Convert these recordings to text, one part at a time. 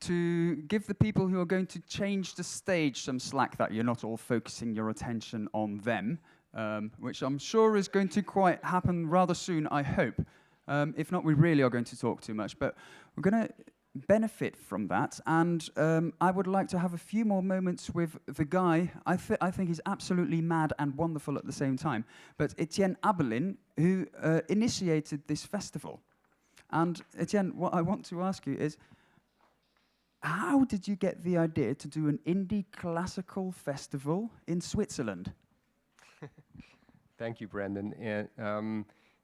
to give the people who are going to change the stage some slack that you're not all focusing your attention on them, which I'm sure is going to quite happen rather soon, I hope. If not, we really are going to talk too much, but we're going to benefit from that, and I would like to have a few more moments with the guy I think he's absolutely mad and wonderful at the same time, but Etienne Abelin, who initiated this festival. And Etienne, what I want to ask you is, how did you get the idea to do an indie classical festival in Switzerland? Thank you, Brandon.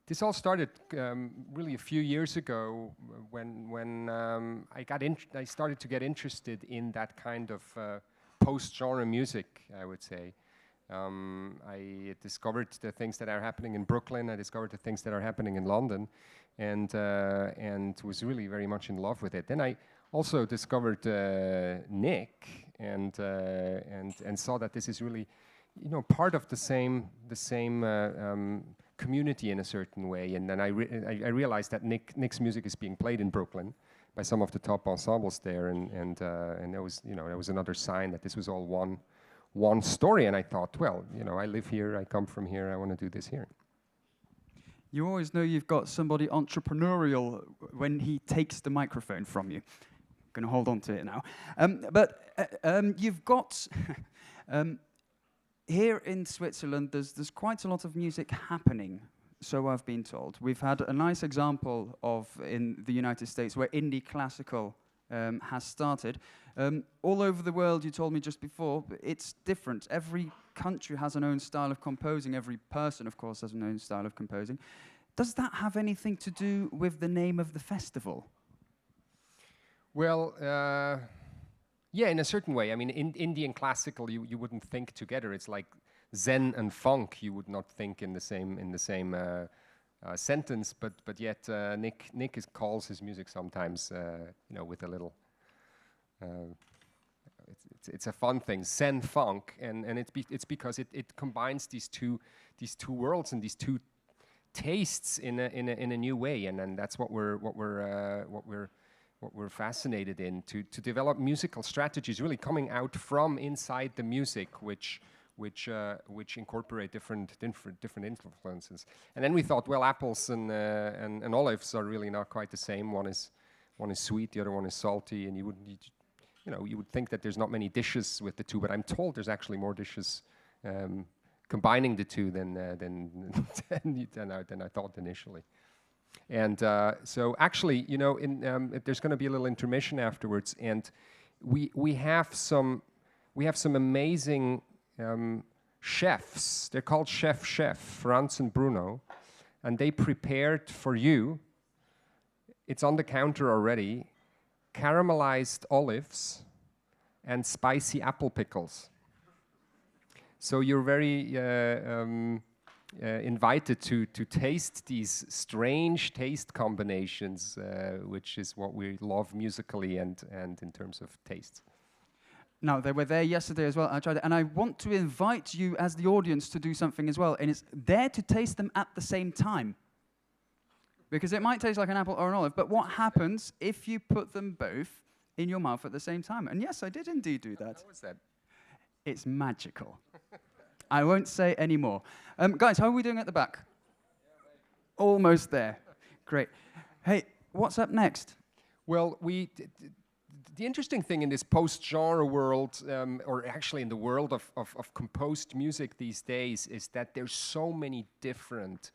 This all started really a few years ago when I started to get interested in that kind of post-genre music, I would say. I discovered the things that are happening in Brooklyn. I discovered the things that are happening in London, and was really very much in love with it. Then I also discovered Nick and saw that this is really, part of the same community in a certain way. And then I realized that Nick's music is being played in Brooklyn by some of the top ensembles there, and there was another sign that this was all one story. And I thought, well, I live here, I come from here, I want to do this here. You always know you've got somebody entrepreneurial when he takes the microphone from you. I'm going to hold on to it now. You've got here in Switzerland, there's quite a lot of music happening, so I've been told. We've had a nice example of in the United States where indie classical has started. All over the world, you told me just before, it's different. Every country has an own style of composing. Every person, of course, has an own style of composing. Does that have anything to do with the name of the festival? Well, yeah, in a certain way. I mean, indie and classical, you wouldn't think together. It's like Zen and funk. You would not think in the same sentence. But yet, Nick calls his music sometimes, with a little. It's a fun thing, Zen funk, and it's because it combines these two worlds and these two tastes in a new way, and that's what we're fascinated in, to develop musical strategies really coming out from inside the music, which incorporate different influences. And then we thought, well, apples and olives are really not quite the same. One is sweet, the other one is salty, and you would think that there's not many dishes with the two, but I'm told there's actually more dishes combining the two than I thought initially. And so actually, there's going to be a little intermission afterwards, and we have some amazing chefs. They're called Chef, Franz and Bruno, and they prepared for you. It's on the counter already. Caramelized olives and spicy apple pickles. So you're very invited to taste these strange taste combinations, which is what we love musically and in terms of tastes. Now, they were there yesterday as well. I tried it, and I want to invite you as the audience to do something as well, and it's there to taste them at the same time. Because it might taste like an apple or an olive, but what happens if you put them both in your mouth at the same time? And yes, I did indeed do that. How was that? It's magical. I won't say any more. Guys, how are we doing at the back? Yeah, almost there. Great. Hey, what's up next? Well, the interesting thing in this post-genre world, or actually in the world of composed music these days, is that there's so many different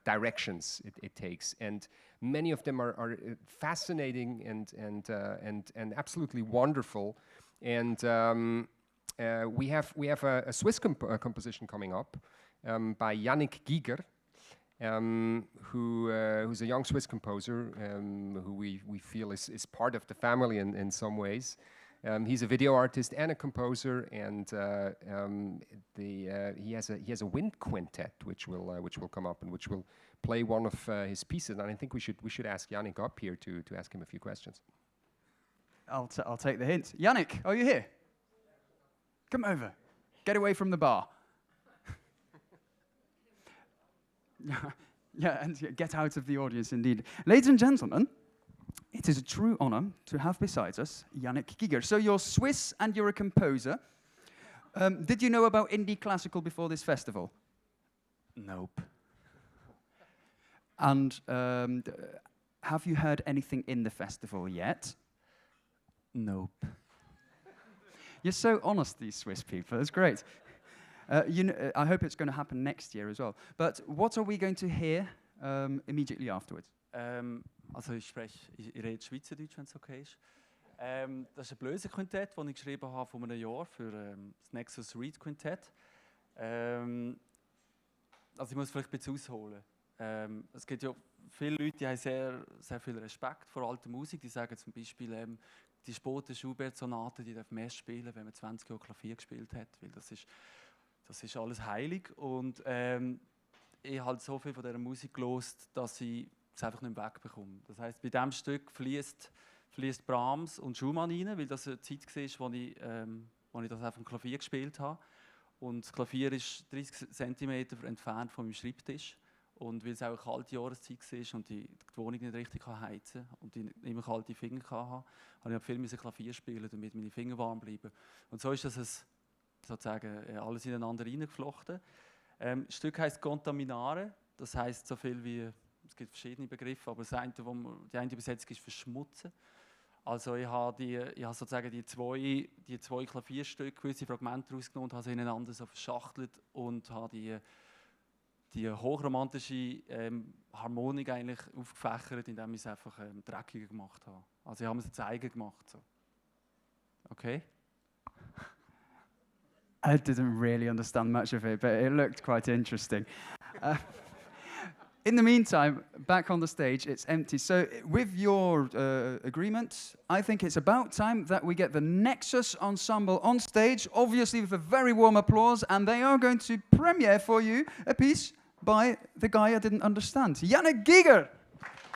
directions it takes, and many of them are fascinating and absolutely wonderful. And we have a Swiss composition coming up by Yannik Giger, who's a young Swiss composer who we feel is part of the family in some ways. He's a video artist and a composer, and he has a wind quintet which will come up and which will play one of his pieces. And I think we should ask Yannik up here to ask him a few questions. I'll take the hint. Yannik, are you here? Come over. Get away from the bar. Yeah, and get out of the audience indeed. Ladies and gentlemen, It is a true honor to have beside us Yannik Giger. So you're Swiss and you're a composer. Did you know about Indie Classical before this festival? Nope. And have you heard anything in the festival yet? Nope. You're so honest, these Swiss people. It's great. I hope it's going to happen next year as well. But what are we going to hear immediately afterwards? Also ich rede Schweizerdeutsch, wenn es okay ist. Das ist ein Blöse-Quintett, das ich geschrieben habe vor einem Jahr für das Nexus Reed Quintett. Also ich muss vielleicht ein bisschen ausholen. Es gibt ja viele Leute, die haben sehr, sehr viel Respekt vor alter Musik. Die sagen zum Beispiel, die späten Schubert-Sonaten, die darf man erst spielen, wenn man 20 Jahre Klavier gespielt hat, weil das ist alles heilig. Und ich habe so viel von dieser Musik gehört, dass ich es einfach nicht mehr wegbekomme. Das heisst, bei diesem Stück fließt Brahms und Schumann rein, weil das eine Zeit war, wo ich das auf dem Klavier gespielt habe. Und das Klavier ist 30 cm entfernt von meinem Schreibtisch. Und weil es auch eine kalte Jahreszeit war und die Wohnung nicht richtig heizen konnte und ich immer kalte Finger hatte, habe ich viel Klavier spielen, damit meine Finger warm bleiben. Und so ist das sozusagen alles ineinander reingeflochten. Das Stück heisst Contaminare, das heisst so viel wie, es gibt verschiedene Begriffe, aber die eine Übersetzung ist verschmutzen. Also ich habe sozusagen die zwei Klavierstücke, gewisse Fragmente rausgenommen und habe sie ineinander so verschachtelt und habe die hochromantische Harmonik eigentlich aufgefächert, indem ich es einfach dreckiger gemacht habe. Also ich habe es jetzt eigen gemacht. So. Okay? I didn't really understand much of it, but it looked quite interesting. In the meantime, back on the stage, it's empty. So with your agreement, I think it's about time that we get the Nexus Ensemble on stage, obviously with a very warm applause, and they are going to premiere for you a piece by the guy I didn't understand, Yannik Giger.